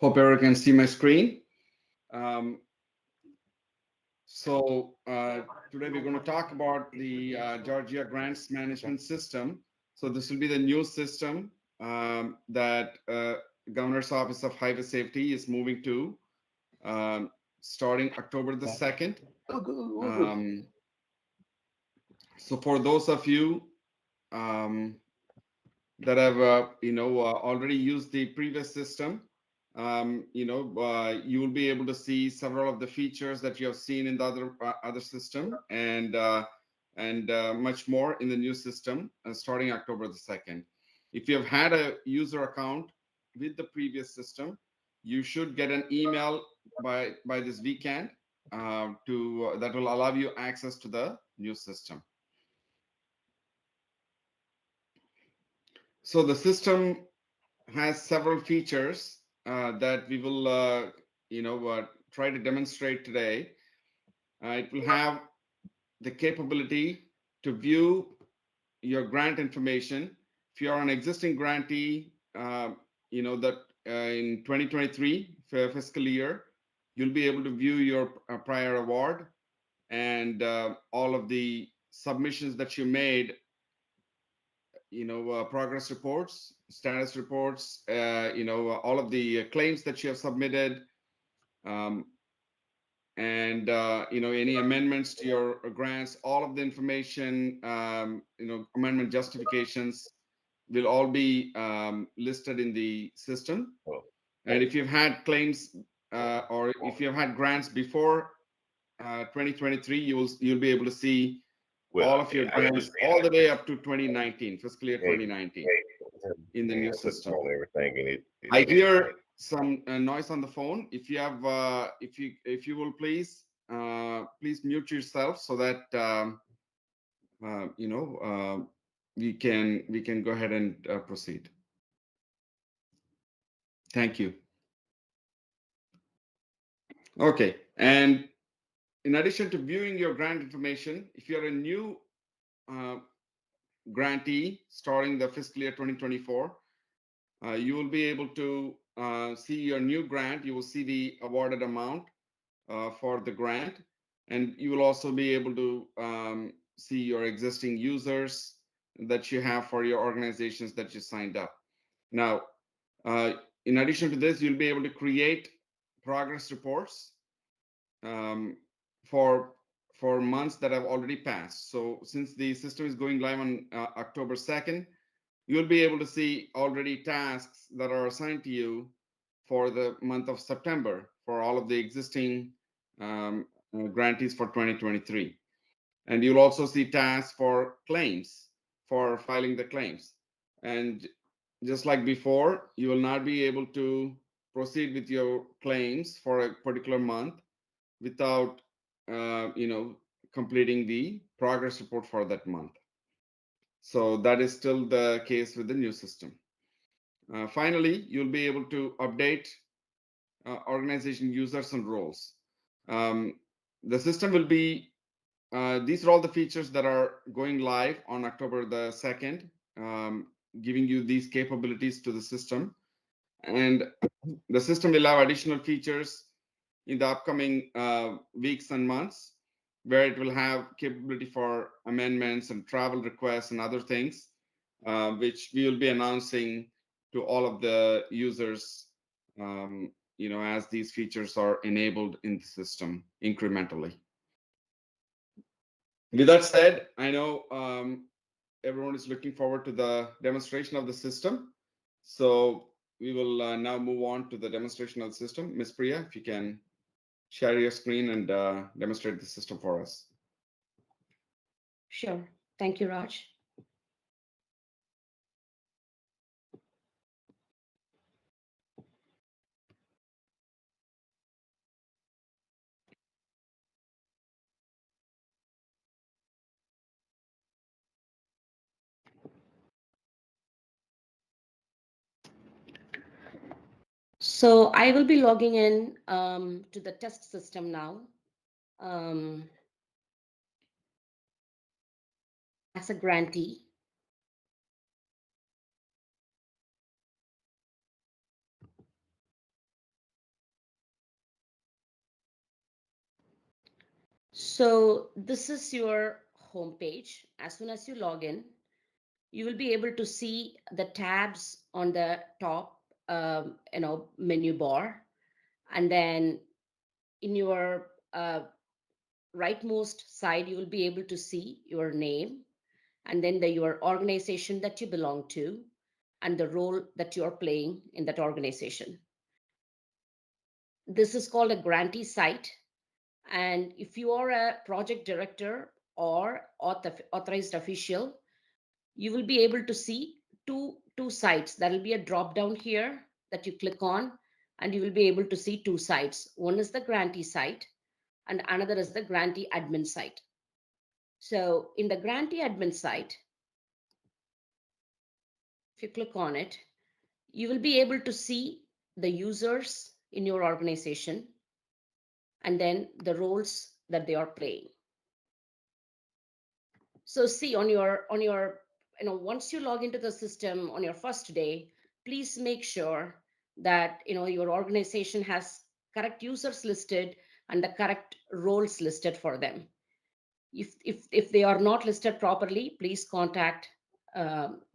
Hope everyone can see my screen. Today we're going to talk about the Georgia Grants Management System. So this will be the new system that Governor's Office of Highway Safety is moving to starting October the 2nd. So for those of you that have already used the previous system, you will be able to see several of the features that you have seen in the other system, and much more in the new system starting October the 2nd. If you have had a user account with the previous system, you should get an email by this weekend that will allow you access to the new system. So the system has several features that we will, try to demonstrate today. It will have the capability to view your grant information. If you're an existing grantee, that in 2023 fiscal year, you'll be able to view your prior award and all of the submissions that you made. Progress reports, status reports, all of the claims that you have submitted, and any amendments to your grants, all of the information, amendment justifications will all be listed in the system. And if you've had claims or if you've had grants before 2023, you'll be able to see all of your grants all the way up to 2019, fiscal year 2019, in the new system. I hear some noise on the phone. If you have, if you will please mute yourself so that we can go ahead and proceed. Thank you. Okay, and in addition to viewing your grant information, if you're a new grantee starting the fiscal year 2024, you will be able to see your new grant. You will see the awarded amount for the grant, and you will also be able to see your existing users that you have for your organizations that you signed up. Now, in addition to this, you'll be able to create progress reports for months that have already passed. So since the system is going live on October 2nd, you'll be able to see already tasks that are assigned to you for the month of September for all of the existing grantees for 2023. And you'll also see tasks for claims, for filing the claims. And just like before, you will not be able to proceed with your claims for a particular month without completing the progress report for that month. So that is still the case with the new system. Finally, you'll be able to update organization users and roles. The system will be, these are all the features that are going live on October the 2nd, giving you these capabilities to the system. And the system will have additional features in the upcoming weeks and months, where it will have capability for amendments and travel requests and other things, which we will be announcing to all of the users, as these features are enabled in the system incrementally. With that said, I know everyone is looking forward to the demonstration of the system. So we will now move on to the demonstration of the system. Ms. Priya, if you can share your screen and demonstrate the system for us. Sure. Thank you, Raj. So I will be logging in to the test system now. As a grantee. So this is your home page. As soon as you log in, you will be able to see the tabs on the top, menu bar, and then in your rightmost side, you will be able to see your name, and then your organization that you belong to, and the role that you're playing in that organization. This is called a grantee site. And if you are a project director or authorized official, you will be able to see two sites. There will be a drop down here that you click on, and you will be able to see two sites. One is the grantee site, and another is the grantee admin site. So in the grantee admin site, if you click on it, you will be able to see the users in your organization and then the roles that they are playing. So see on your once you log into the system on your first day, please make sure that your organization has correct users listed and the correct roles listed for them. If they are not listed properly, please contact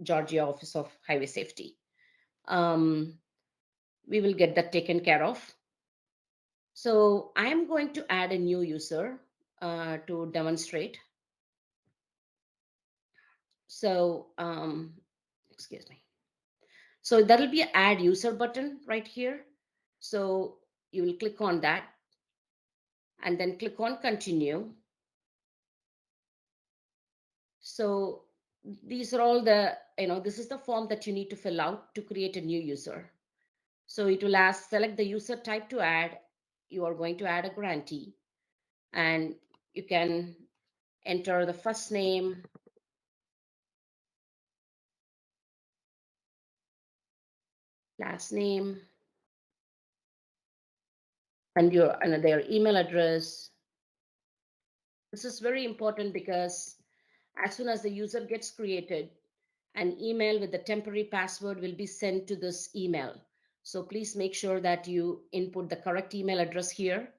Georgia Office of Highway Safety. We will get that taken care of. So I am going to add a new user to demonstrate. So excuse me. So there will be an add user button right here. So you will click on that and then click on continue. So these are all this is the form that you need to fill out to create a new user. So it will ask, select the user type to add. You are going to add a grantee, and you can enter the first name, last name, and their email address. This is very important because as soon as the user gets created, an email with the temporary password will be sent to this email. So please make sure that you input the correct email address here.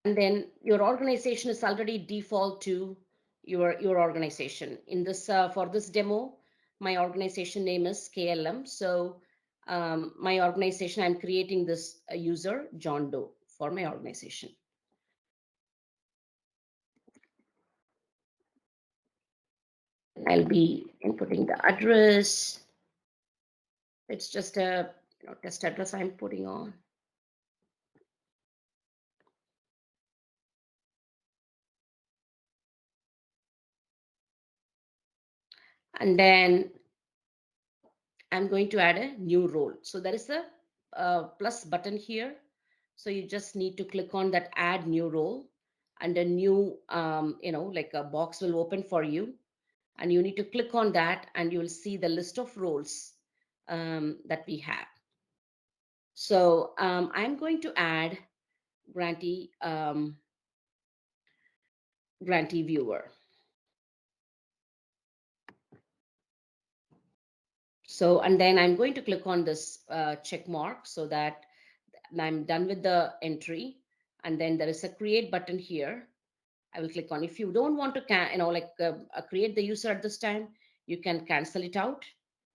And then your organization is already default to your organization. In this for this demo, my organization name is KLM. So my organization, I'm creating this user John Doe for my organization. I'll be inputting the address. It's just a test address I'm putting on. And then I'm going to add a new role. So there is a plus button here. So you just need to click on that add new role, and a new, like a box will open for you. And you need to click on that, and you will see the list of roles that we have. So I'm going to add grantee, grantee viewer. So, and then I'm going to click on this check mark so that I'm done with the entry. And then there is a create button here. I will click on. If you don't want to create the user at this time, you can cancel it out.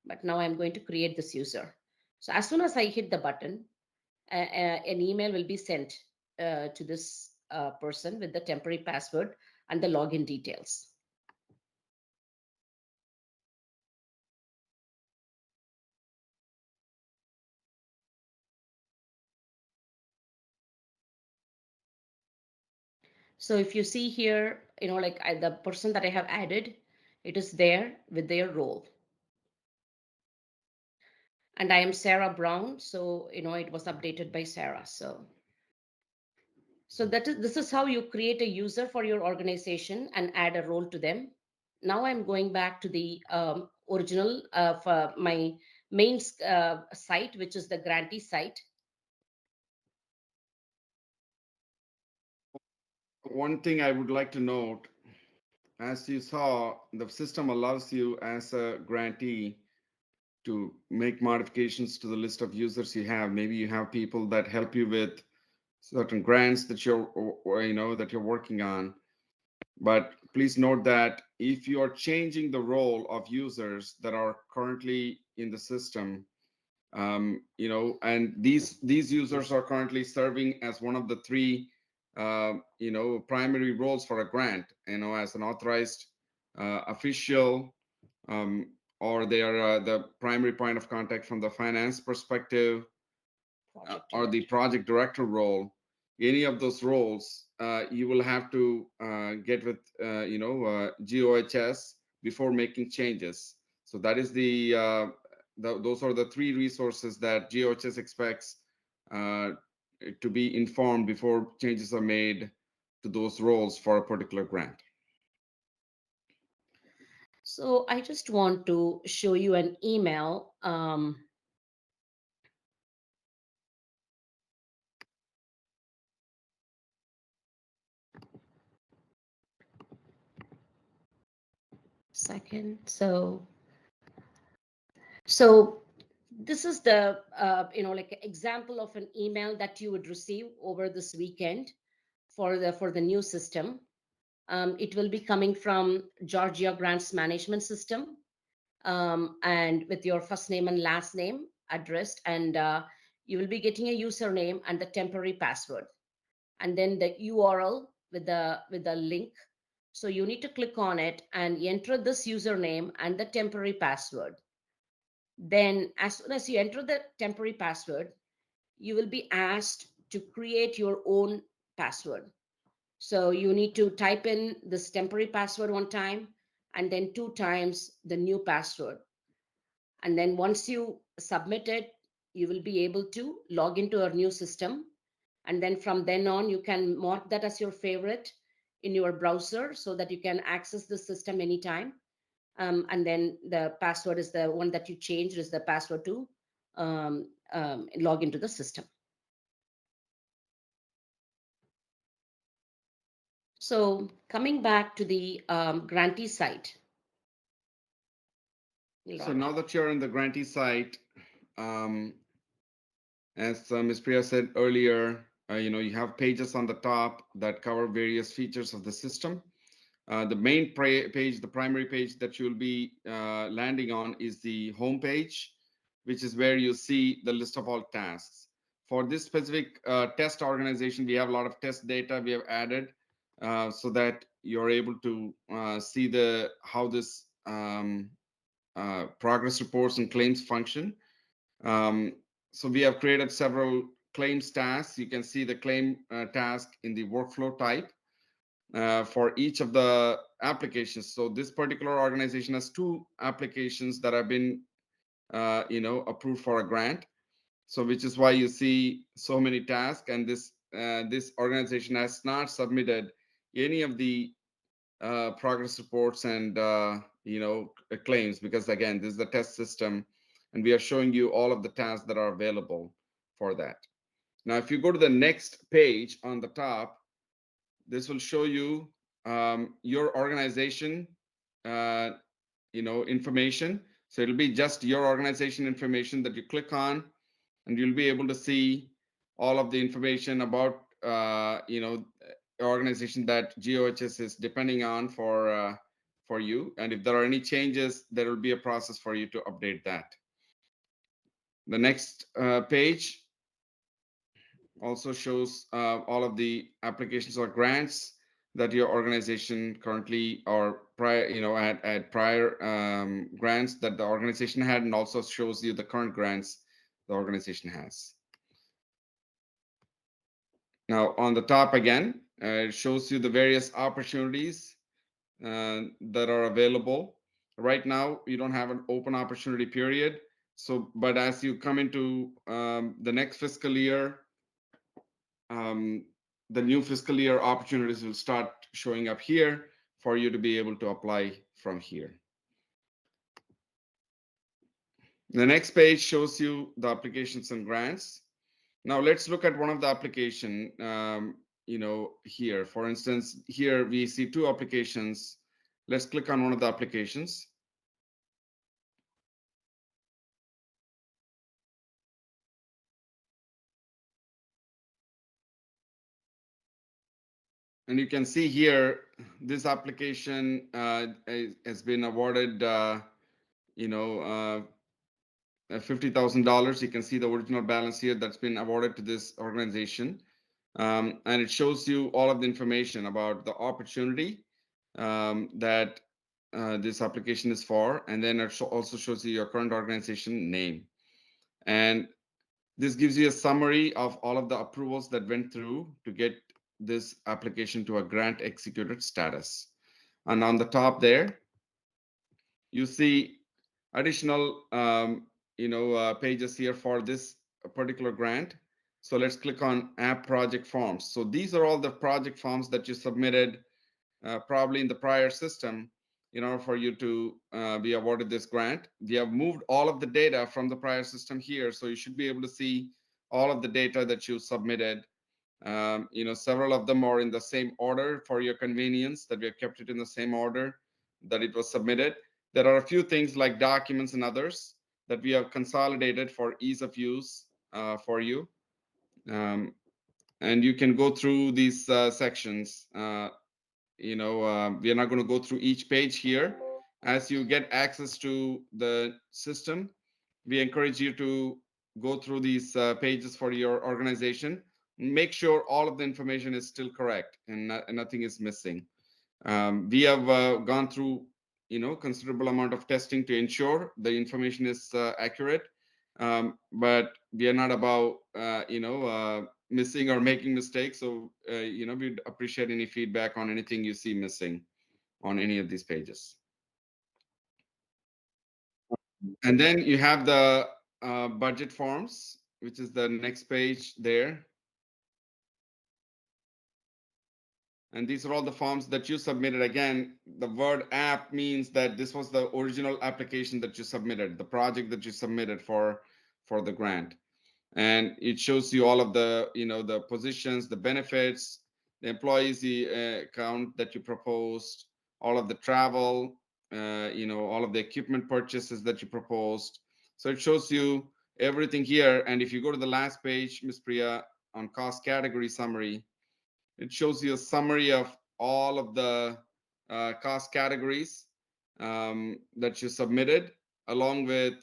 But now I'm going to create this user. So as soon as I hit the button, an email will be sent to this person with the temporary password and the login details. So if you see here, the person that I have added, it is there with their role. And I am Sarah Brown, so it was updated by Sarah. So this is how you create a user for your organization and add a role to them. Now I'm going back to the original of my main site, which is the grantee site. One thing I would like to note, as you saw, the system allows you as a grantee to make modifications to the list of users you have. Maybe you have people that help you with certain grants that that you're working on. But please note that if you are changing the role of users that are currently in the system, and these users are currently serving as one of the three primary roles for a grant, as an authorized official, um, or they are the primary point of contact from the finance perspective, or the project director role. Any of those roles, you will have to get with GOHS before making changes. So that is those are the three resources that GOHS expects to be informed before changes are made to those roles for a particular grant. So I just want to show you an email. Second. So this is the like example of an email that you would receive over this weekend for the new system. It will be coming from Georgia Grants Management System, and with your first name and last name addressed, and you will be getting a username and the temporary password, and then the URL with the link. So you need to click on it and enter this username and the temporary password. Then as soon as you enter the temporary password, you will be asked to create your own password. So you need to type in this temporary password one time and then 2 times the new password. And then once you submit it, you will be able to log into our new system. And then from then on, you can mark that as your favorite in your browser so that you can access the system anytime. And then the password is the one that you changed is the password to log into the system. So coming back to the grantee site. So now that you're in the grantee site, as Ms. Priya said earlier, you have pages on the top that cover various features of the system. The main page, the primary page that you'll be landing on is the home page, which is where you see the list of all tasks. For this specific test organization, we have a lot of test data we have added so that you're able to see how this progress reports and claims function. So we have created several claims tasks. You can see the claim task in the workflow type for each of the applications. So this particular organization has 2 applications that have been, approved for a grant. So which is why you see so many tasks. And this organization has not submitted any of the progress reports and claims, because again, this is the test system, and we are showing you all of the tasks that are available for that. Now, if you go to the next page on the top, this will show you your organization, information. So it'll be just your organization information that you click on, and you'll be able to see all of the information about, organization that GOHS is depending on for you. And if there are any changes, there will be a process for you to update that. The next page also shows all of the applications or grants that your organization currently or prior, at prior grants that the organization had, and also shows you the current grants the organization has. Now on the top again, it shows you the various opportunities that are available. Right now, you don't have an open opportunity period. So, but as you come into the next fiscal year, the new fiscal year opportunities will start showing up here for you to be able to apply from here. The next page shows you the applications and grants. Now let's look at one of the application, here. For instance, here we see 2 applications. Let's click on one of the applications. And you can see here, this application has been awarded, $50,000. You can see the original balance here that's been awarded to this organization. And it shows you all of the information about the opportunity that this application is for. And then it also shows you your current organization name. And this gives you a summary of all of the approvals that went through to get this application to a grant executed status. And on the top there, you see additional pages here for this particular grant. So let's click on app project forms. So these are all the project forms that you submitted probably in the prior system in order for you to be awarded this grant. We have moved all of the data from the prior system here, so you should be able to see all of the data that you submitted. Several of them are in the same order for your convenience, that we have kept it in the same order that it was submitted. There are a few things like documents and others that we have consolidated for ease of use for you. And you can go through these sections. We are not going to go through each page here. As you get access to the system, we encourage you to go through these pages for your organization. Make sure all of the information is still correct and nothing is missing. We have gone through, considerable amount of testing to ensure the information is accurate. But we are not about, missing or making mistakes. So, we'd appreciate any feedback on anything you see missing on any of these pages. And then you have the budget forms, which is the next page there. And these are all the forms that you submitted. Again, the word app means that this was the original application that you submitted, the project that you submitted for the grant. And it shows you all of the, the positions, the benefits, the employees, the account that you proposed, all of the travel, all of the equipment purchases that you proposed. So it shows you everything here. And if you go to the last page, Ms. Priya, on cost category summary, it shows you a summary of all of the cost categories that you submitted, along with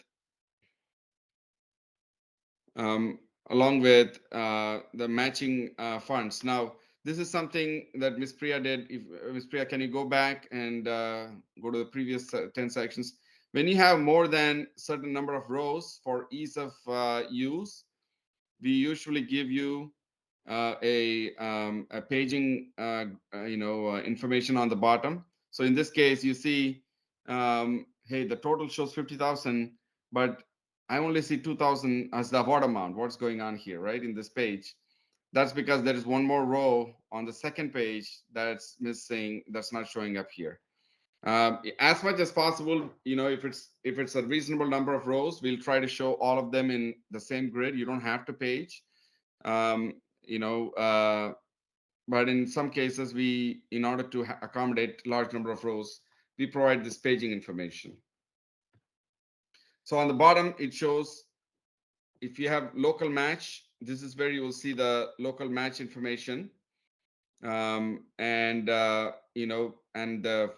um, the matching funds. Now, this is something that Ms. Priya did. If Ms. Priya, can you go back and go to the previous 10 sections? When you have more than certain number of rows for ease of use, we usually give you a paging, information on the bottom. So in this case, you see, hey, the total shows 50,000, but I only see 2,000 as the award amount. What's going on here, right? In this page, that's because there is one more row on the second page that's missing, that's not showing up here. As much as possible, if it's a reasonable number of rows, we'll try to show all of them in the same grid. You don't have to page. um, you know, uh, but in some cases, in order to accommodate large number of rows, we provide this paging information. So on the bottom, it shows if you have local match, this is where you will see the local match information. And the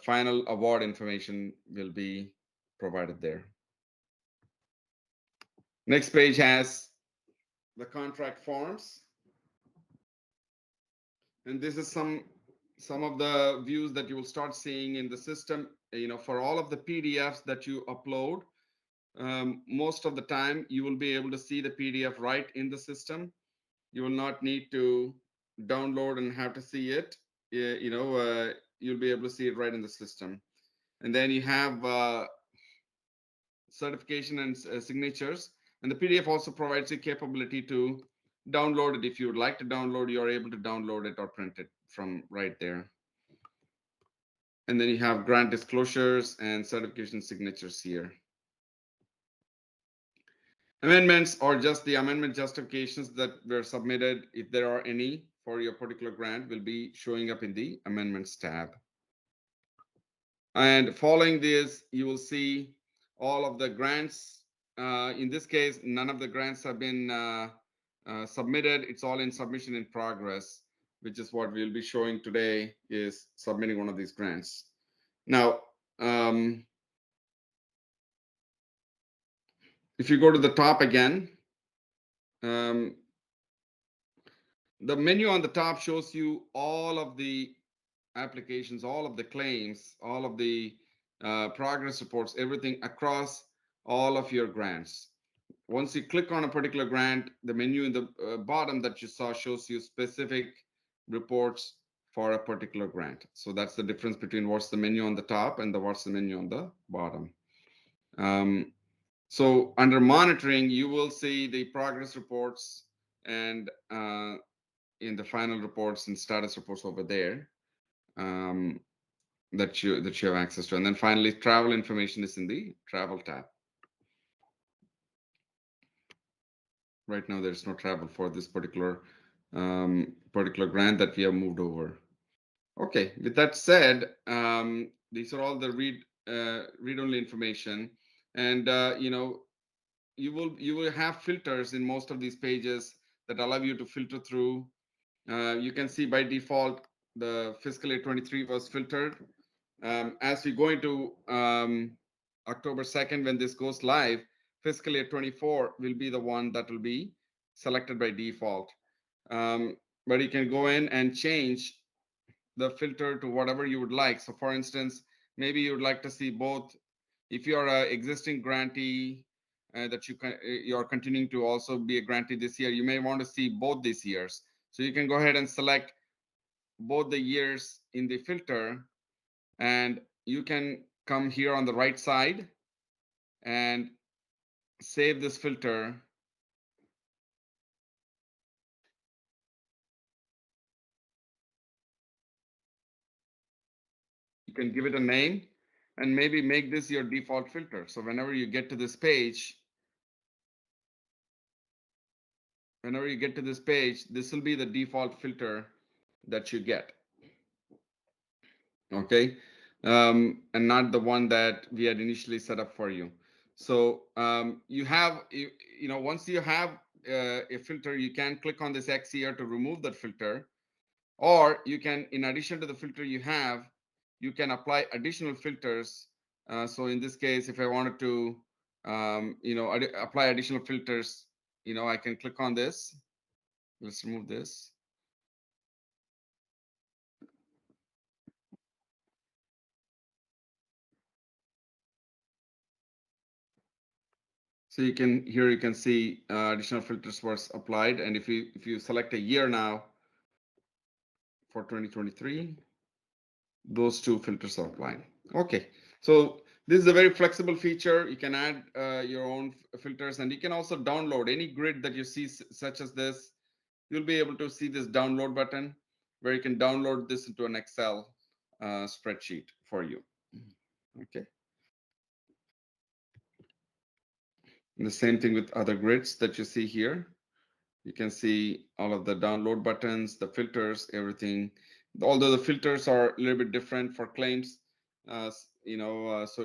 final award information will be provided there. Next page has the contract forms. And this is some of the views that you will start seeing in the system. For all of the PDFs that you upload, most of the time you will be able to see the PDF right in the system. You will not need to download and have to see it. You'll be able to see it right in the system. And then you have certification and signatures. And the PDF also provides you capability to download it. If you would like to download, you're able to download it or print it from right there. And then you have grant disclosures and certification signatures here. Amendments are just the amendment justifications that were submitted, if there are any, for your particular grant, will be showing up in the amendments tab. And following this, you will see all of the grants. In this case, none of the grants have been submitted. It's all in submission in progress. which is what we'll be showing today, is submitting one of these grants. Now, if you go to the top again, the menu on the top shows you all of the applications, all of the claims, all of the progress reports, everything across all of your grants. Once you click on a particular grant, the menu in the bottom that you saw shows you specific reports for a particular grant. So that's the difference between what's the menu on the top and what's the menu on the bottom. So under monitoring, you will see the progress reports and in the final reports and status reports over there that you have access to. And then finally, travel information is in the travel tab. Right now, there's no travel for this particular grant that we have moved over. Okay, with that said, these are all the read-only information, and you will have filters in most of these pages that allow you to filter through. You can see by default the fiscal year 23 was filtered. As we go into October 2nd, when this goes live, fiscal year 24 will be the one that will be selected by default. But you can go in and change the filter to whatever you would like. So for instance, maybe you would like to see both. If you're an existing grantee that you're continuing to also be a grantee this year, you may want to see both these years. So you can go ahead and select both the years in the filter, and you can come here on the right side and save this filter. You can give it a name and maybe make this your default filter. So whenever you get to this page, this will be the default filter that you get. Okay, and not the one that we had initially set up for you. So you have, once you have a filter, you can click on this X here to remove that filter, or you can, in addition to the filter you have, you can apply additional filters. So in this case, if I wanted to, apply additional filters, I can click on this. Let's remove this. So you can see additional filters was applied, and if you select a year now for 2023, those two filters are applied. Okay, so this is a very flexible feature. You can add your own filters, and you can also download any grid that you see, such as this. You'll be able to see this download button where you can download this into an Excel spreadsheet for you. Okay. And the same thing with other grids that you see here. You can see all of the download buttons, the filters, everything. Although the filters are a little bit different for claims, so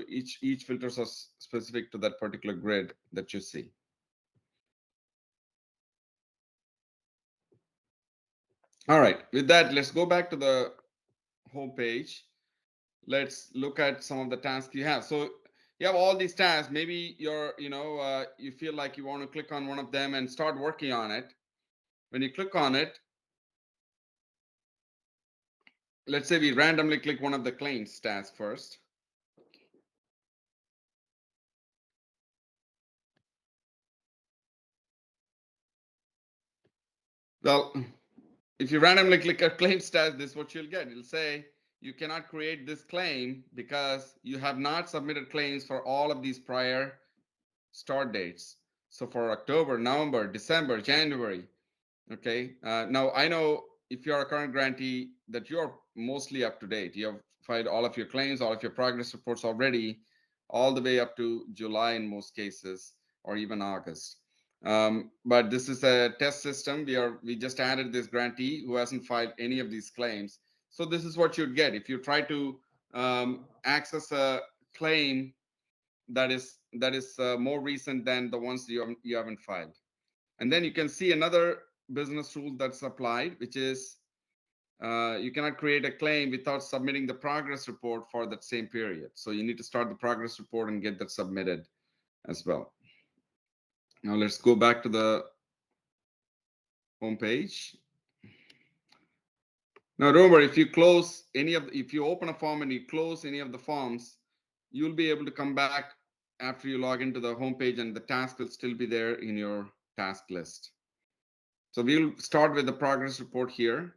each filters are specific to that particular grid that you see. All right, with that, let's go back to the home page. Let's look at some of the tasks you have. So you have all these tasks. Maybe you feel like you want to click on one of them and start working on it. When you click on it, let's say we randomly click one of the claims tasks first. Well, if you randomly click a claim status, this is what you'll get. It'll say you cannot create this claim because you have not submitted claims for all of these prior start dates. So for October, November, December, January. Okay. Now I know if you're a current grantee that you're mostly up to date. You have filed all of your claims, all of your progress reports already, all the way up to July in most cases, or even August. But this is a test system. We just added this grantee who hasn't filed any of these claims. So this is what you'd get if you try to access a claim that is more recent than the ones you haven't filed. And then you can see another business rule that's applied, which is you cannot create a claim without submitting the progress report for that same period. So you need to start the progress report and get that submitted as well. Now let's go back to the home page. Now don't worry, if you close any of, if you open a form and you close any of the forms, you'll be able to come back after you log into the home page and the task will still be there in your task list. So we'll start with the progress report here.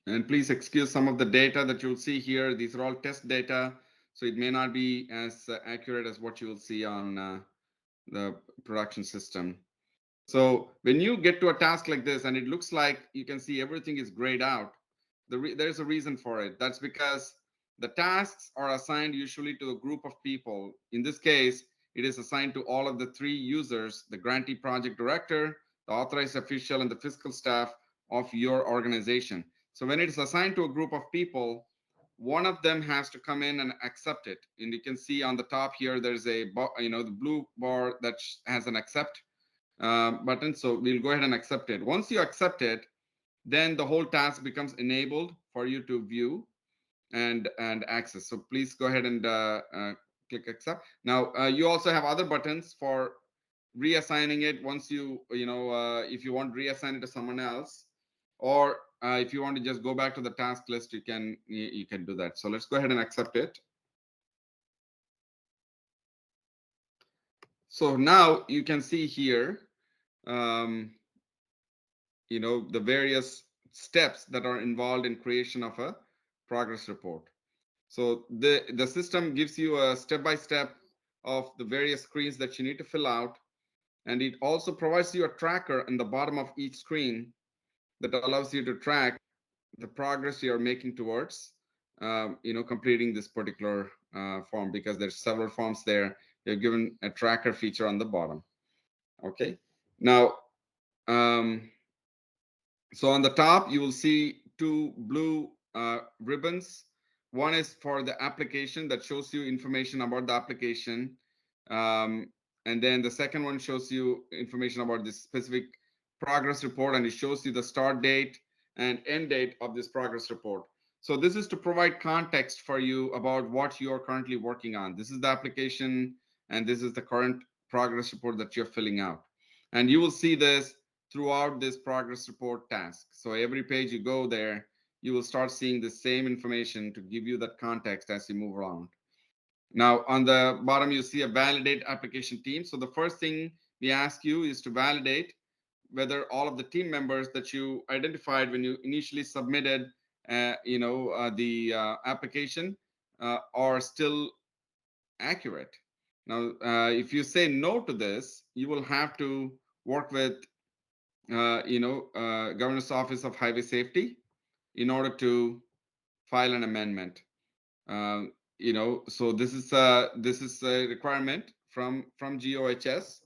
And please excuse some of the data that you'll see here. These are all test data, so it may not be as accurate as what you will see on the production system. So when you get to a task like this and it looks like you can see everything is grayed out, there's a reason for it. That's because the tasks are assigned usually to a group of people. In this case, it is assigned to all of the 3 users, the grantee project director, the authorized official, and the fiscal staff of your organization. So when it is assigned to a group of people, one of them has to come in and accept it. And you can see on the top here, there's a, the blue bar that has an accept button. So we'll go ahead and accept it. Once you accept it, then the whole task becomes enabled for you to view and access. So please go ahead and click accept. Now you also have other buttons for reassigning it once you if you want to reassign it to someone else, or if you want to just go back to the task list, you can do that. So let's go ahead and accept it. So now you can see here the various steps that are involved in creation of a progress report. So the system gives you a step-by-step of the various screens that you need to fill out, and it also provides you a tracker in the bottom of each screen that allows you to track the progress you're making towards completing this particular form, because there's several forms there. You're given a tracker feature on the bottom. Okay, now so on the top, you will see 2 blue ribbons. One is for the application that shows you information about the application. And then the second one shows you information about this specific progress report, and it shows you the start date and end date of this progress report. So this is to provide context for you about what you're currently working on. This is the application, and this is the current progress report that you're filling out. And you will see this throughout this progress report task. So every page you go there, you will start seeing the same information to give you that context as you move around. Now, on the bottom, you see a validate application team. So the first thing we ask you is to validate whether all of the team members that you identified when you initially submitted the application are still accurate. Now, if you say no to this, you will have to work with Governor's Office of Highway Safety in order to file an amendment. So this is a requirement from GOHS.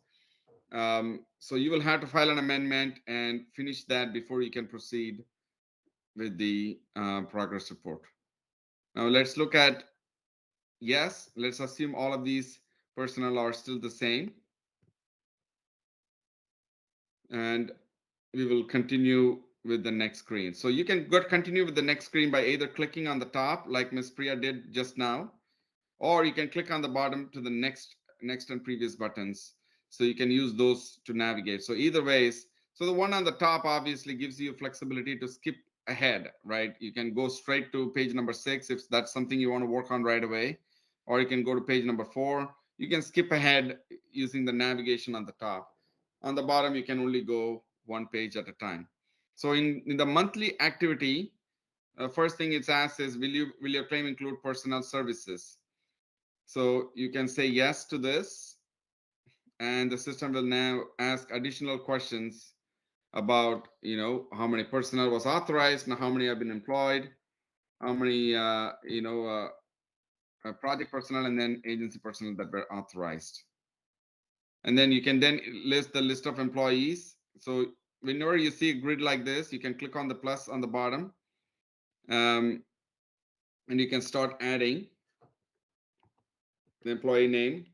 So you will have to file an amendment and finish that before you can proceed with the progress report. Now let's look at, yes, let's assume all of these personnel are still the same. And we will continue with the next screen. So you can continue with the next screen by either clicking on the top, like Ms. Priya did just now, or you can click on the bottom to the next and previous buttons. So you can use those to navigate. So either ways, so the one on the top obviously gives you flexibility to skip ahead, right? You can go straight to page number 6 if that's something you want to work on right away, or you can go to page number 4. You can skip ahead using the navigation on the top. On the bottom, you can only go 1 page at a time. So in the monthly activity, first thing it's asked is, will your claim include personnel services? So you can say yes to this, and the system will now ask additional questions about, how many personnel was authorized and how many have been employed, how many, project personnel, and then agency personnel that were authorized. And then you can then list the list of employees. So whenever you see a grid like this, you can click on the plus on the bottom, and you can start adding the employee name.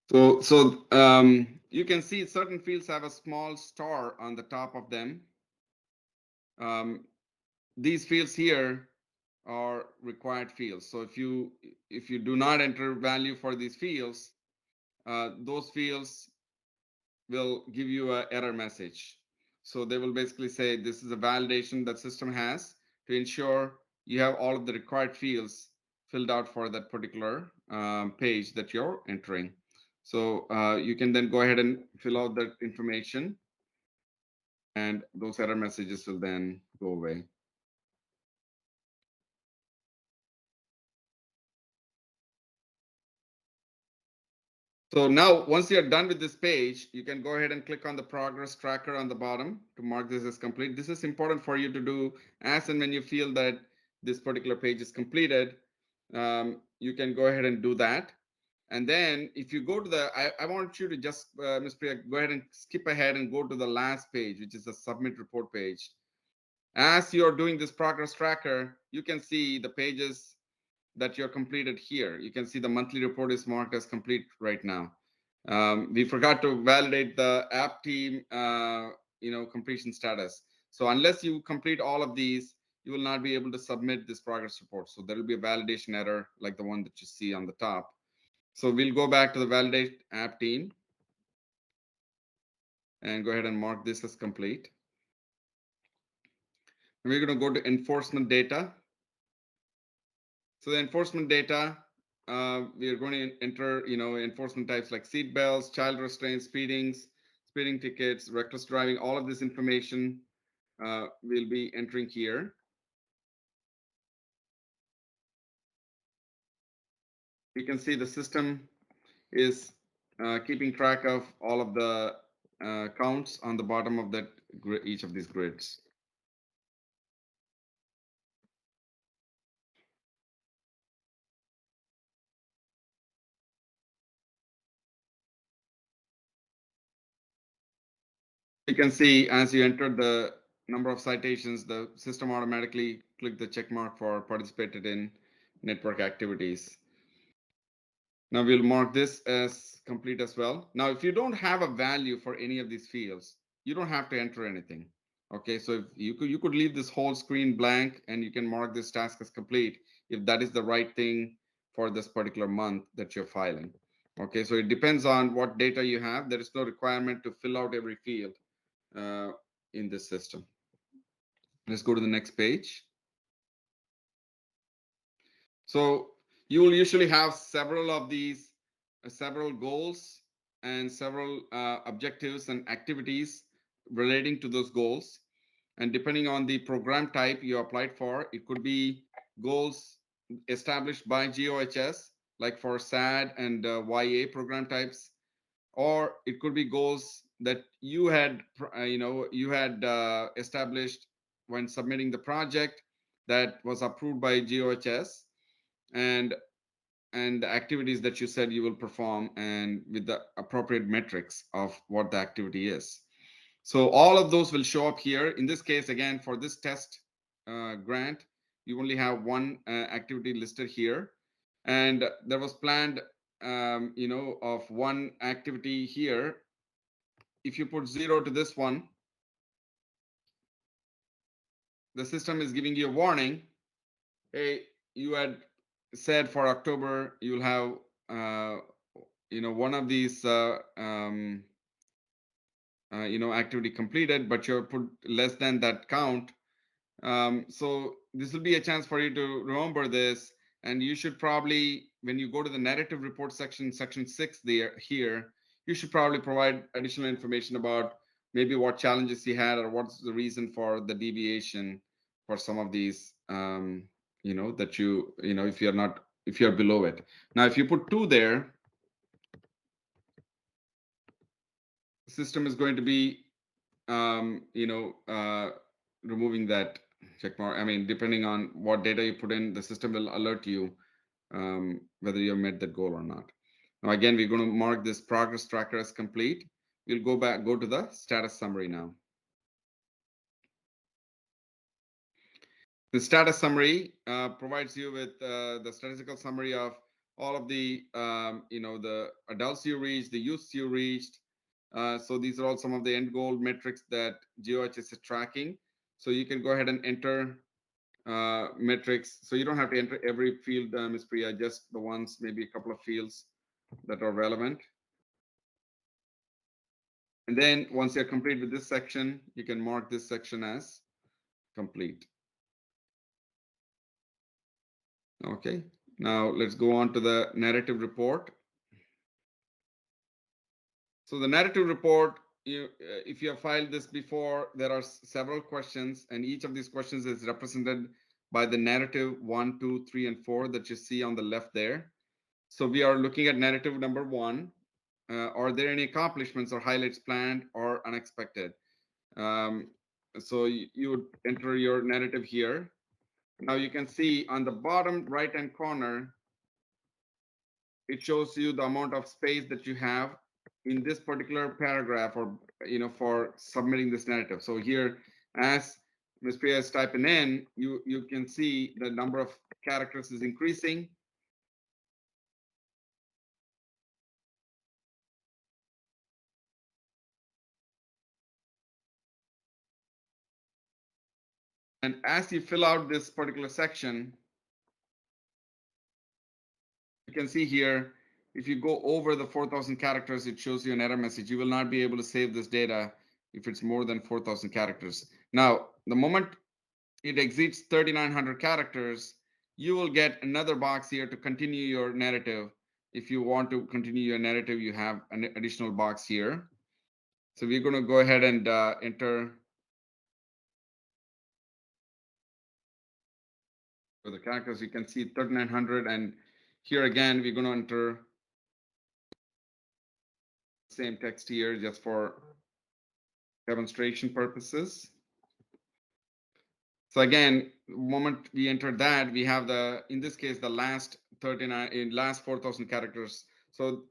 So you can see certain fields have a small star on the top of them. These fields here are required fields. So if you do not enter value for these fields, those fields will give you an error message. So they will basically say this is a validation that system has to ensure you have all of the required fields filled out for that particular page that you're entering. So you can then go ahead and fill out that information, and those error messages will then go away. So now, once you're done with this page, you can go ahead and click on the progress tracker on the bottom to mark this as complete. This is important for you to do as and when you feel that this particular page is completed. You can go ahead and do that. And then if you go to the, I want you to just, Ms. Priya, go ahead and skip ahead and go to the last page, which is the submit report page. As you're doing this progress tracker, you can see the pages that you're completed here. You can see the monthly report is marked as complete right now. We forgot to validate the app team, completion status. So unless you complete all of these, you will not be able to submit this progress report. So there will be a validation error like the one that you see on the top. So we'll go back to the validate app team and go ahead and mark this as complete. And we're going to go to enforcement data. So the enforcement data, we are going to enter, enforcement types like seat belts, child restraints, speeding tickets, reckless driving. All of this information we'll be entering here. You can see the system is keeping track of all of the counts on the bottom of that each of these grids. You can see as you enter the number of citations, the system automatically click the check mark for participated in network activities. Now we'll mark this as complete as well. Now, if you don't have a value for any of these fields, you don't have to enter anything. Okay, so if you could leave this whole screen blank and you can mark this task as complete if that is the right thing for this particular month that you're filing. Okay, so it depends on what data you have. There is no requirement to fill out every field in this system. Let's go to the next page. So you will usually have several of these, several goals and several objectives and activities relating to those goals. And depending on the program type you applied for, it could be goals established by GOHS, like for SAD and YA program types, or it could be goals that you had, established when submitting the project that was approved by GOHS, and the activities that you said you will perform and with the appropriate metrics of what the activity is. So all of those will show up here. In this case, again, for this test grant, you only have one activity listed here. And there was planned, of one activity here. If you put 0 to this one, the system is giving you a warning. Hey, you had said for October, you'll have one of these activity completed, but you're put less than that count. So this will be a chance for you to remember this, and you should probably, when you go to the narrative report section 6 here, you should probably provide additional information about maybe what challenges you had or what's the reason for the deviation for some of these that if you're below it. Now if you put 2 there, the system is going to be removing that check mark. I mean, depending on what data you put in, the system will alert you whether you have met that goal or not. Now, again, we're going to mark this progress tracker as complete. We'll go to the status summary now. The status summary provides you with the statistical summary of all of the the adults you reached, the youths you reached. So these are all some of the end goal metrics that GOHS is tracking. So you can go ahead and enter metrics. So you don't have to enter every field, Ms. Priya, just the ones, maybe a couple of fields that are relevant. And then once you're complete with this section, you can mark this section as complete. Okay, now let's go on to the narrative report. So the narrative report, if you have filed this before, there are several questions, and each of these questions is represented by the narrative 1, 2, 3, and 4 that you see on the left there. So we are looking at narrative number 1. Are there any accomplishments or highlights planned or unexpected? So you would enter your narrative here. Now you can see on the bottom right-hand corner, it shows you the amount of space that you have in this particular paragraph, or for submitting this narrative. So here, as Ms. Priya is typing in, you can see the number of characters is increasing. And as you fill out this particular section, you can see here, if you go over the 4,000 characters, it shows you an error message. You will not be able to save this data if it's more than 4,000 characters. Now, the moment it exceeds 3,900 characters, you will get another box here to continue your narrative. If you want to continue your narrative, you have an additional box here. So we're going to go ahead and enter for the characters. You can see 3,900, and here again, we're going to enter the same text here just for demonstration purposes. So again, the moment we enter that, we have in this case, the last 4,000 characters. So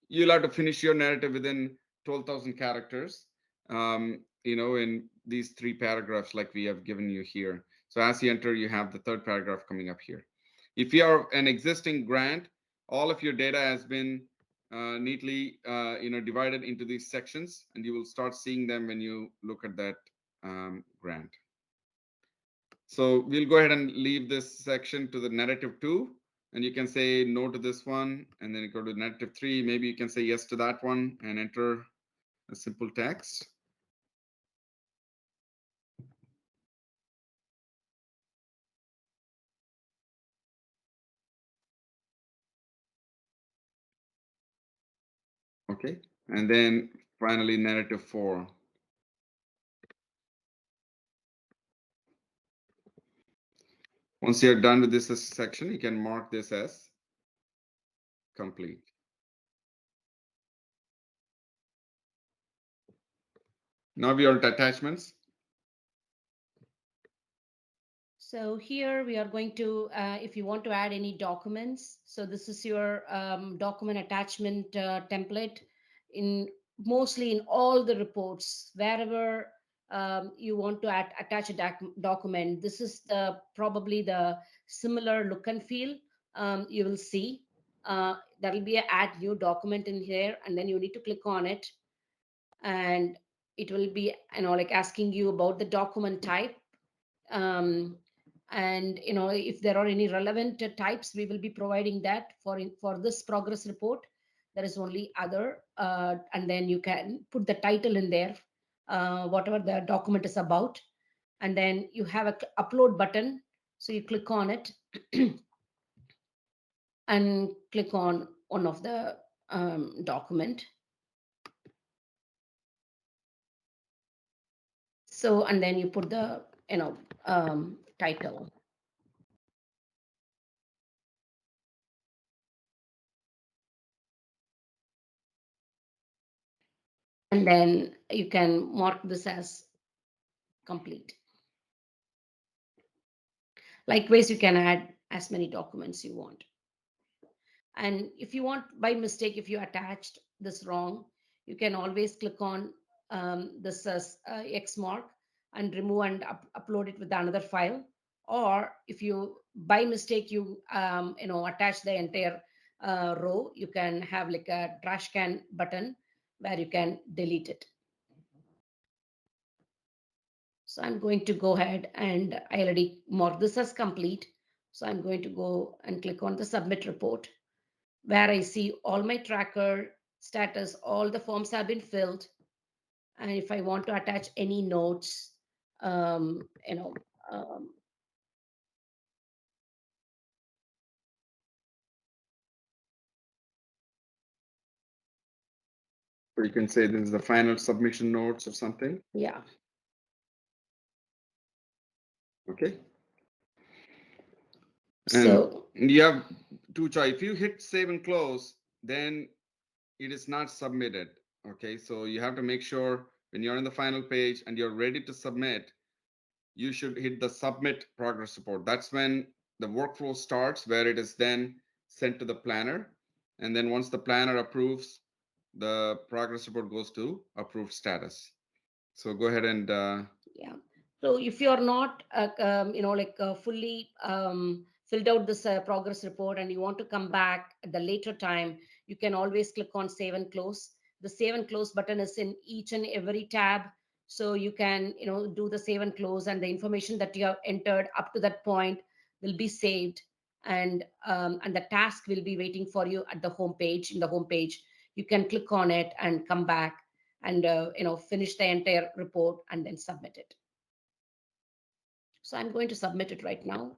you'll have to finish your narrative within 12,000 characters, in these 3 paragraphs like we have given you here. So as you enter, you have the 3rd paragraph coming up here. If you are an existing grant, all of your data has been neatly divided into these sections, and you will start seeing them when you look at that grant. So we'll go ahead and leave this section to the narrative 2, and you can say no to this one, and then you go to narrative 3. Maybe you can say yes to that one and enter a simple text. Okay, and then finally narrative 4. Once you're done with this section, you can mark this as complete. Now we are at attachments. So here we are going to, if you want to add any documents, so this is your document attachment template in mostly in all the reports, wherever you want to attach a document. This is probably the similar look and feel you will see. There will be a add new document in here, and then you need to click on it, and it will be like asking you about the document type. And if there are any relevant types, we will be providing that for this progress report. There is only other, and then you can put the title in there, whatever the document is about, and then you have a upload button, so you click on it and click on one of the document. So, and then you put the title. And then you can mark this as complete. Likewise, you can add as many documents you want. And if you want, by mistake, if you attached this wrong, you can always click on this as X mark and remove and upload it with another file. Or if you, by mistake, you attach the entire row, you can have like a trash can button where you can delete it. So I'm going to go ahead, and I already marked this as complete. So I'm going to go and click on the submit report, where I see all my tracker status, all the forms have been filled. And if I want to attach any notes, um, you know, um, So you can say this is the final submission notes or something. yeah. Okay. So And you have two choice. If you hit save and close, then it is not submitted. Okay. So you have to make sure when you're on the final page and you're ready to submit, you should hit the submit progress report. That's when the workflow starts, where it is then sent to the planner. And then once the planner approves, the progress report goes to approved status. So go ahead and yeah. So if you're not, like fully filled out this progress report and you want to come back at the later time, you can always click on save and close. The save and close button is in each and every tab. So you can, do the save and close, and the information that you have entered up to that point will be saved. And the task will be waiting for you at the home page. In the home page, you can click on it and come back and finish the entire report and then submit it. So I'm going to submit it right now.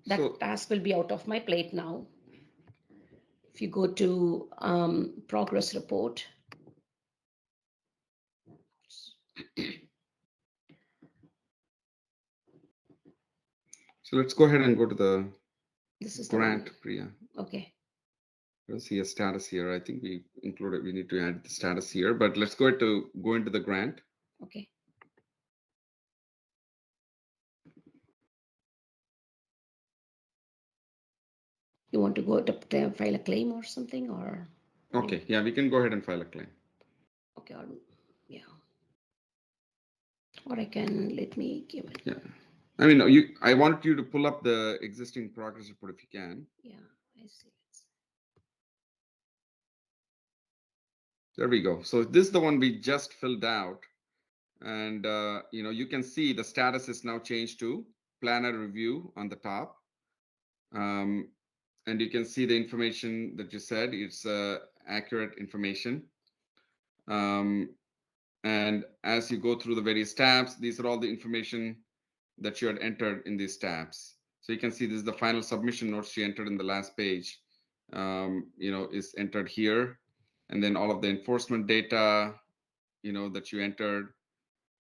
That so task will be out of my plate now. If you go to progress report, let's go ahead and go to the this is grant, the one. Priya. Okay. I see a status here. I think we included, we need to add the status here, but let's go into the grant. Okay. You want to go to file a claim or something, or? Okay, yeah, we can go ahead and file a claim. Okay, yeah. Or I can, let me give it. Yeah. I mean, I want you to pull up the existing progress report if you can. Yeah, I see. There we go. So this is the one we just filled out. And, you can see the status is now changed to planner review on the top. And you can see the information that you said, it's accurate information. And as you go through the various tabs, these are all the information that you had entered in these tabs. So you can see this is the final submission notes you entered in the last page, is entered here. And then all of the enforcement data, that you entered,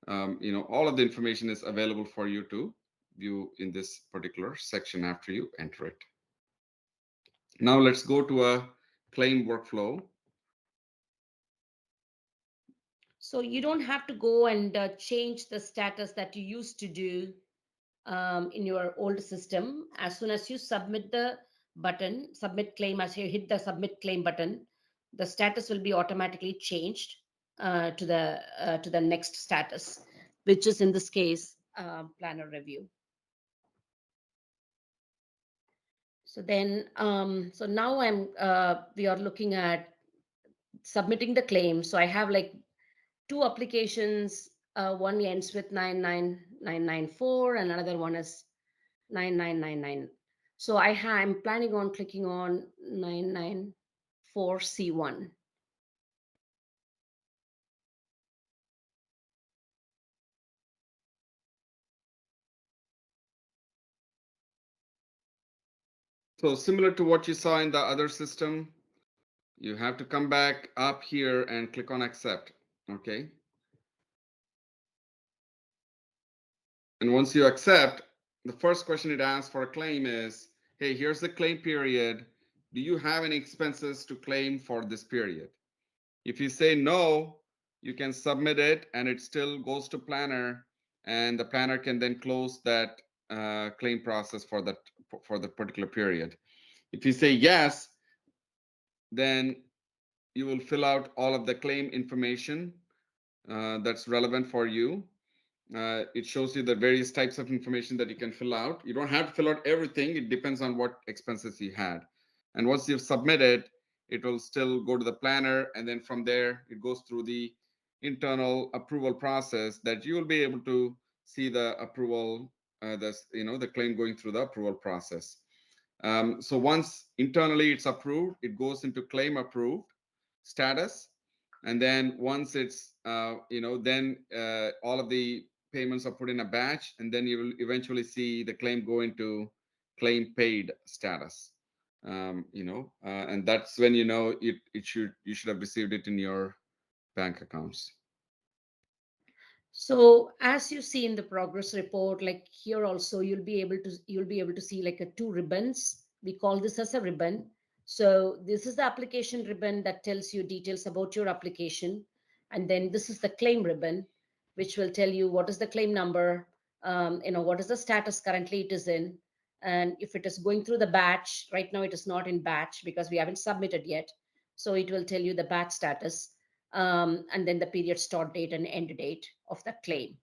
all of the information is available for you to view in this particular section after you enter it. Now let's go to a claim workflow. So you don't have to go and change the status that you used to do in your old system. As soon as you submit the button, submit claim, as you hit the submit claim button, the status will be automatically changed to the next status, which is in this case planner review. So then, so now we are looking at submitting the claim. So I have like two applications. One ends with 99994 and another one is 9999. So I'm planning on clicking on 994C1. So similar to what you saw in the other system, you have to come back up here and click on accept. Okay. And once you accept, the first question it asks for a claim is, hey, here's the claim period. Do you have any expenses to claim for this period? If you say no, you can submit it and it still goes to planner, and the planner can then close that claim process for the particular period. If you say yes, then you will fill out all of the claim information that's relevant for you. It shows you the various types of information that you can fill out. You don't have to fill out everything. It depends on what expenses you had. And once you've submitted, it will still go to the planner. And then from there, it goes through the internal approval process that you will be able to see the approval, the claim going through the approval process. So once internally it's approved, it goes into claim approved status. And then once it's, then all of the payments are put in a batch, and then you will eventually see the claim go into claim paid status. And that's when you should have received it in your bank accounts. So as you see in the progress report, like here also, you'll be able to see like a two ribbons. We call this as a ribbon. So this is the application ribbon that tells you details about your application. And then this is the claim ribbon, which will tell you what is the claim number, what is the status currently it is in. And if it is going through the batch, right now it is not in batch because we haven't submitted yet. So it will tell you the batch status, and then the period start date and end date of the claim.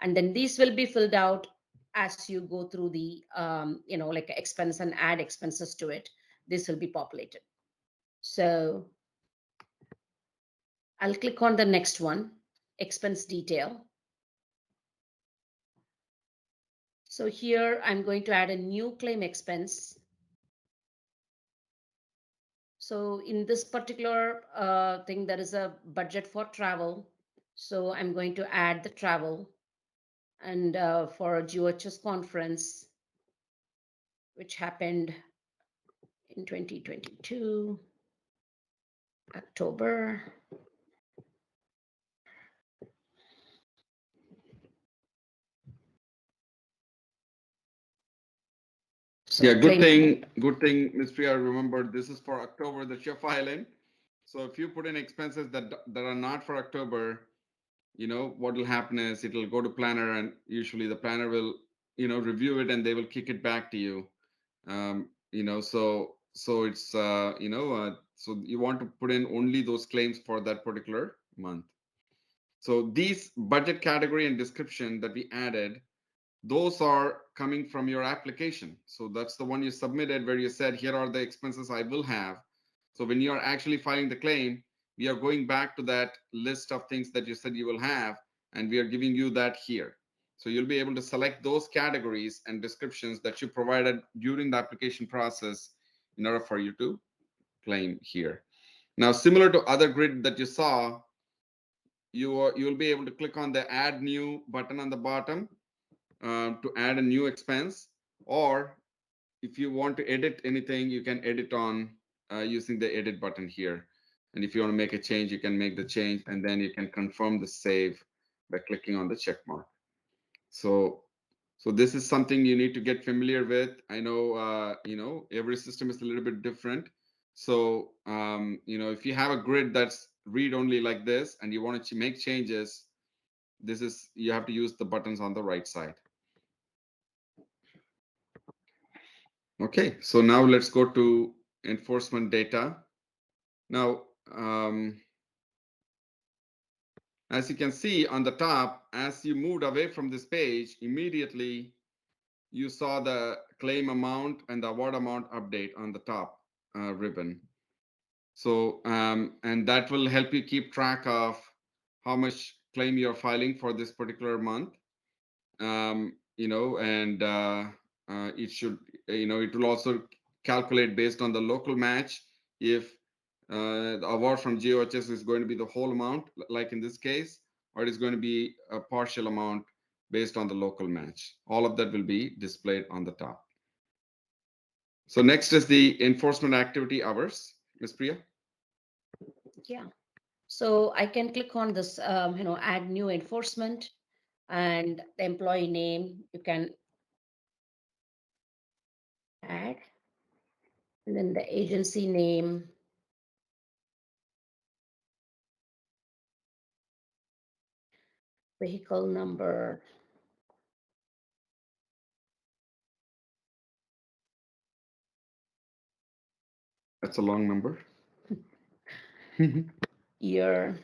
And then these will be filled out as you go through the, like expense and add expenses to it. This will be populated. So I'll click on the next one, expense detail. So here I'm going to add a new claim expense. So in this particular thing, there is a budget for travel. So I'm going to add the travel, and for a GOHS conference, which happened in 2022, October. So Yeah, claim. good thing, Ms. Priya. Remember, this is for October that you're filing. So if you put in expenses that are not for October, what will happen is it'll go to planner, and usually the planner will, review it, and they will kick it back to you. So it's so you want to put in only those claims for that particular month. So these budget category and description that we added, those are coming from your application. So that's the one you submitted where you said, here are the expenses I will have. So when you are actually filing the claim, we are going back to that list of things that you said you will have, and we are giving you that here. So you'll be able to select those categories and descriptions that you provided during the application process in order for you to claim here. Now, similar to other grid that you saw, you'll be able to click on the add new button on the bottom to add a new expense, or if you want to edit anything, you can edit on using the edit button here. And if you want to make a change, you can make the change, and then you can confirm the save by clicking on the check mark. So this is something you need to get familiar with. I know every system is a little bit different. So if you have a grid that's read only like this and you want to make changes, you have to use the buttons on the right side. Okay, so now let's go to enforcement data. Now, as you can see on the top, as you moved away from this page, immediately you saw the claim amount and the award amount update on the top ribbon. So, and that will help you keep track of how much claim you're filing for this particular month. And it should, it will also calculate based on the local match if the award from GOHS is going to be the whole amount, like in this case, or it is going to be a partial amount based on the local match. All of that will be displayed on the top. So next is the enforcement activity hours, Ms. Priya. Yeah. So I can click on this, add new enforcement, and the employee name you can add, and then the agency name, vehicle number, That's a long number. year,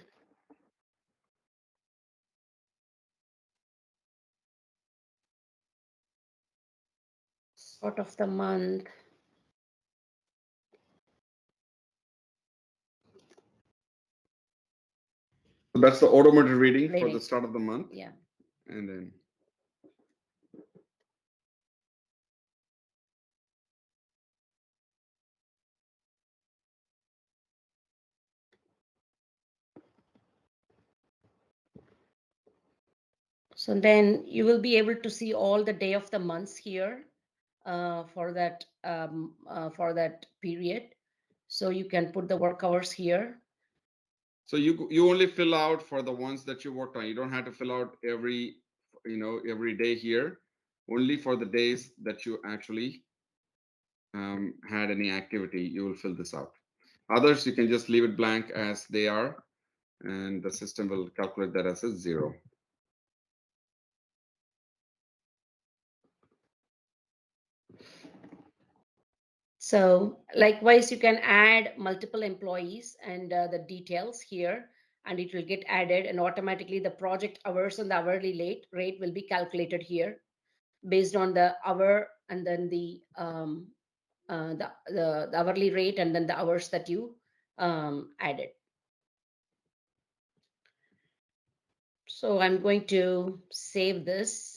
Start of the month. So that's the automated reading for Reading. the start of the month. Yeah. And then So then you will be able to see all the day of the months here for that period. So you can put the work hours here. so you only fill out for the ones that you worked on. You don't have to fill out every day here. Only for the days that you actually had any activity, you will fill this out. Others, you can just leave it blank as they are, and the system will calculate that as a 0. So likewise, you can add multiple employees and the details here, and it will get added, and automatically the project hours and the hourly rate will be calculated here based on the hour and then the hourly rate and then the hours that you added. So I'm going to save this.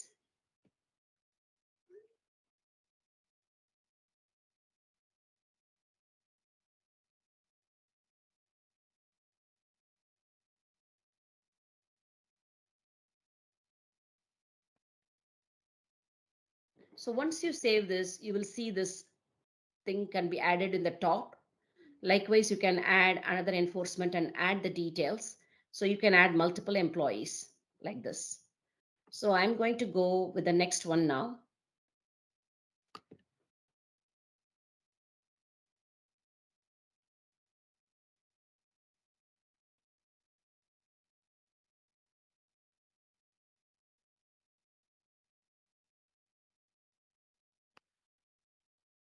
So once you save this, you will see this thing can be added in the top. Likewise, you can add another enforcement and add the details. So you can add multiple employees like this. So I'm going to go with the next one now.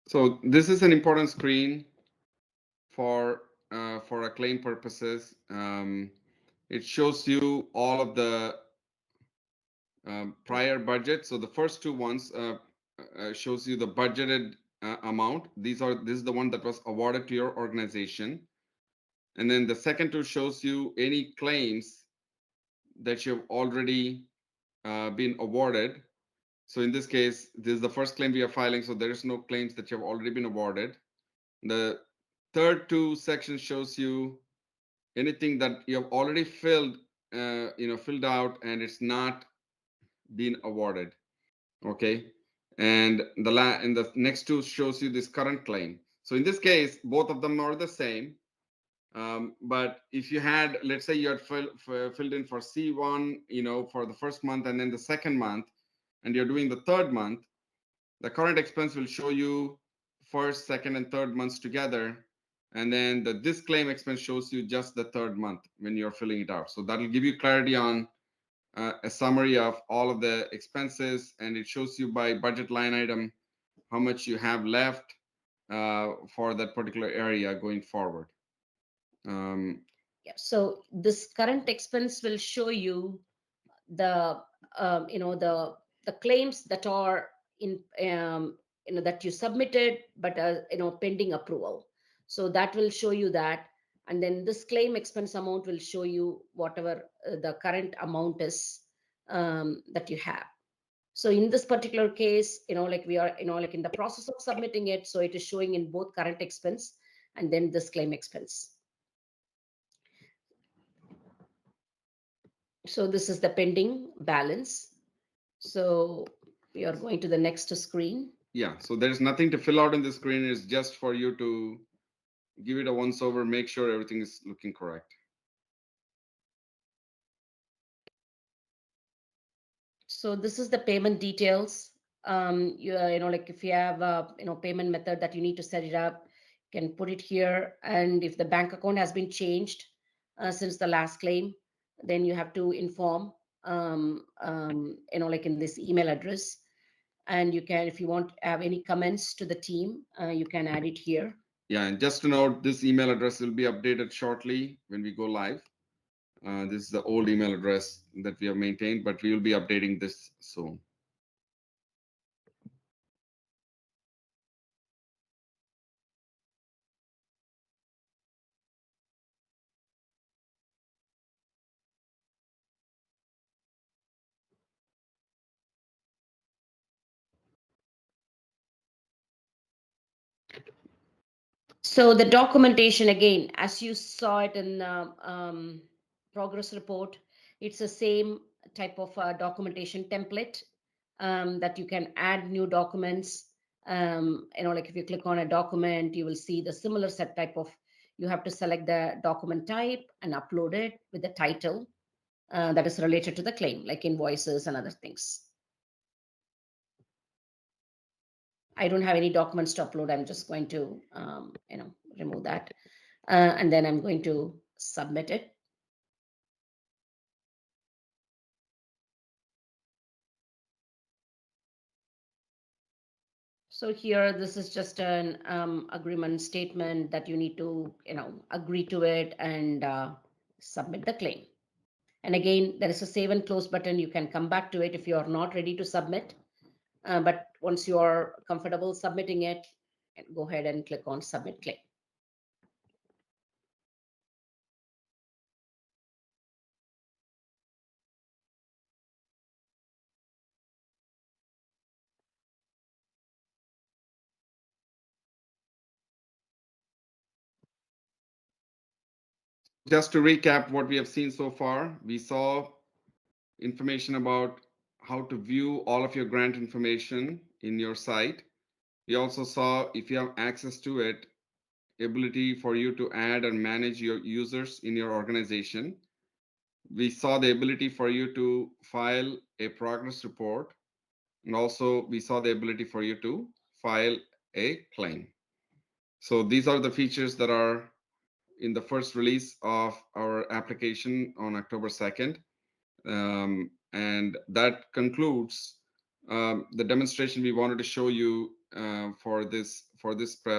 So this is an important screen for a claim purposes. It shows you all of the prior budget. So the first two ones shows you the budgeted amount. This is the one that was awarded to your organization. And then the second two shows you any claims that you've already been awarded. So in this case, this is the first claim we are filing, so there is no claims that you have already been awarded. The third two sections shows you anything that you have already filled out and it's not been awarded. Okay. And the next two shows you this current claim. So in this case, both of them are the same. But if you had, let's say you had filled in for C1, for the first month and then the second month, and you're doing the third month, the current expense will show you first, second, and third months together. And then this claim expense shows you just the third month when you're filling it out. So that'll give you clarity on a summary of all of the expenses, and it shows you by budget line item how much you have left for that particular area going forward. Yeah, so this current expense will show you the the claims that are in that you submitted but pending approval. So that will show you that, and then this claim expense amount will show you whatever the current amount is that you have. So in this particular case, like we are like in the process of submitting it, so it is showing in both current expense and then this claim expense. So this is the pending balance. So we are going to the next screen. Yeah, so there's nothing to fill out in the screen. It's just for you to give it a once over, make sure everything is looking correct. So this is the payment details. Like if you have a payment method that you need to set it up, you can put it here. And if the bank account has been changed since the last claim, then you have to inform like in this email address. And you can, if you want to have any comments to the team, you can add it here. Yeah, and just to note, this email address will be updated shortly when we go live. This is the old email address that we have maintained, but we will be updating this soon. So the documentation, again, as you saw it in the progress report, it's the same type of documentation template that you can add new documents. Like if you click on a document, you will see the similar set type of, you have to select the document type and upload it with the title that is related to the claim, like invoices and other things. I don't have any documents to upload. I'm just going to, remove that. And then I'm going to submit it. So here, this is just an agreement statement that you need to, agree to it and submit the claim. And again, there is a save and close button. You can come back to it if you are not ready to submit. But once you are comfortable submitting it, go ahead and click on submit claim. Just to recap what we have seen so far, we saw information about how to view all of your grant information in your site. We also saw, if you have access to it, ability for you to add and manage your users in your organization. We saw the ability for you to file a progress report. And also we saw the ability for you to file a claim. So these are the features that are in the first release of our application on October 2nd. And that concludes the demonstration we wanted to show you for this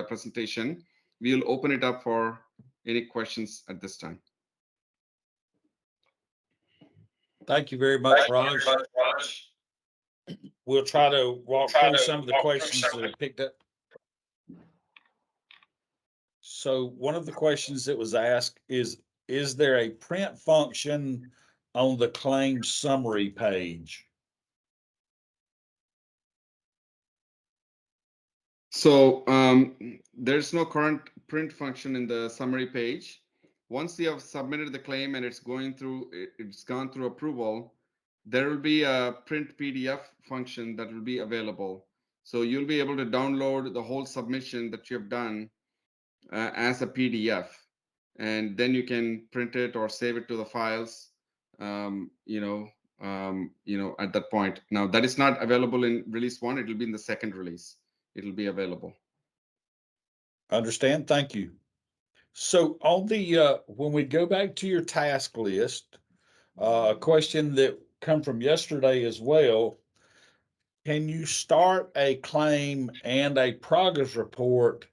presentation. We'll open it up for any questions at this time. Thank you very much, Raj. We'll try to walk through some of the questions that are picked up. So one of the questions that was asked is there a print function on the claim summary page? So there's no current print function in the summary page. Once you have submitted the claim and it's gone through approval, there will be a print PDF function that will be available. So you'll be able to download the whole submission that you have done as a PDF, and then you can print it or save it to the files. At that point. Now that is not available in release 1. It will be in the second release. It'll be available. Understand. Thank you. So on the when we go back to your task list, a question that come from yesterday as well. Can you start a claim and a progress report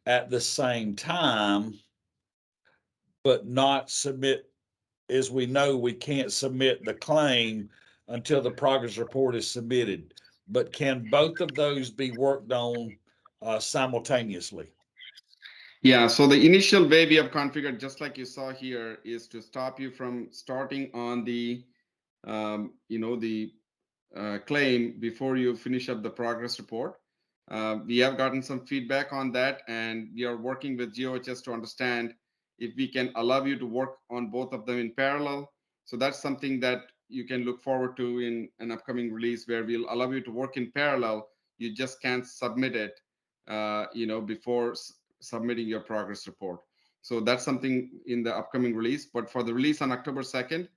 at the same time, but not submit? As we know, we can't submit the claim until the progress report is submitted. But can both of those be worked on simultaneously? Yeah, so the initial way we have configured, just like you saw here, is to stop you from starting on the claim before you finish up the progress report. We have gotten some feedback on that, and we are working with GOHS to understand if we can allow you to work on both of them in parallel. So that's something that you can look forward to in an upcoming release, where we'll allow you to work in parallel. You just can't submit it, before submitting your progress report. So that's something in the upcoming release. But for the release on October 2nd,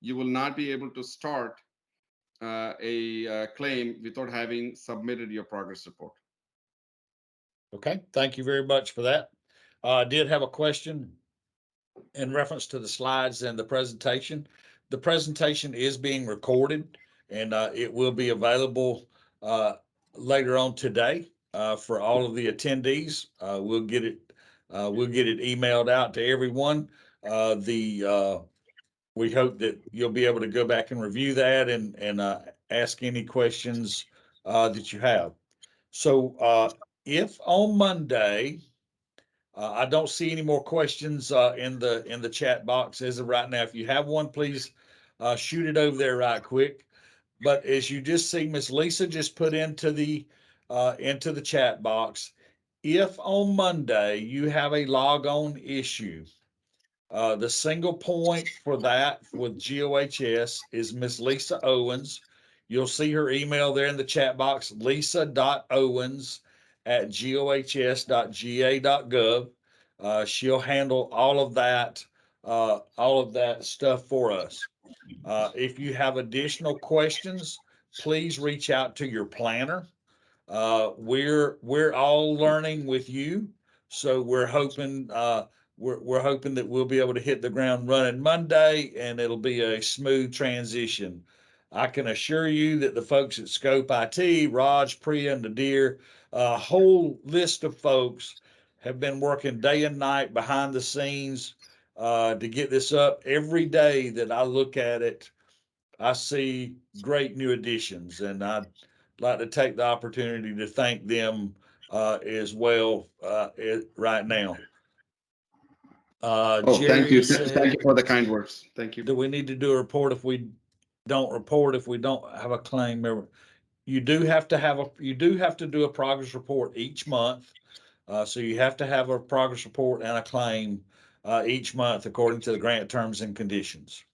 you will not be able to start a claim without having submitted your progress report. Okay, thank you very much for that. I did have a question in reference to the slides and the presentation. The presentation is being recorded, and it will be available later on today for all of the attendees. We'll get it emailed out to everyone. We hope that you'll be able to go back and review that and ask any questions that you have. So if on Monday, I don't see any more questions in the chat box as of right now. If you have one, please shoot it over there right quick. But as you just see, Miss Lisa just put into the chat box, if on Monday you have a log-on issue, the single point for that with GOHS is Miss Lisa Owens. You'll see her email there in the chat box, lisa.owens@gohs.ga.gov. She'll handle all of that stuff for us. If you have additional questions, please reach out to your planner. We're all learning with you, so we're hoping that we'll be able to hit the ground running Monday, and it'll be a smooth transition. I can assure you that the folks at Scope IT, Raj, Priya, and Nadir, a whole list of folks have been working day and night behind the scenes to get this up. Every day that I look at it, I see great new additions, and I'd like to take the opportunity to thank them as well right now. Oh, thank Jerry you. Thank said, you for the kind words. Thank you. do we need to do a report if we don't report if we don't have a claim? You do have to do a progress report each month. So you have to have a progress report and a claim each month according to the grant terms and conditions.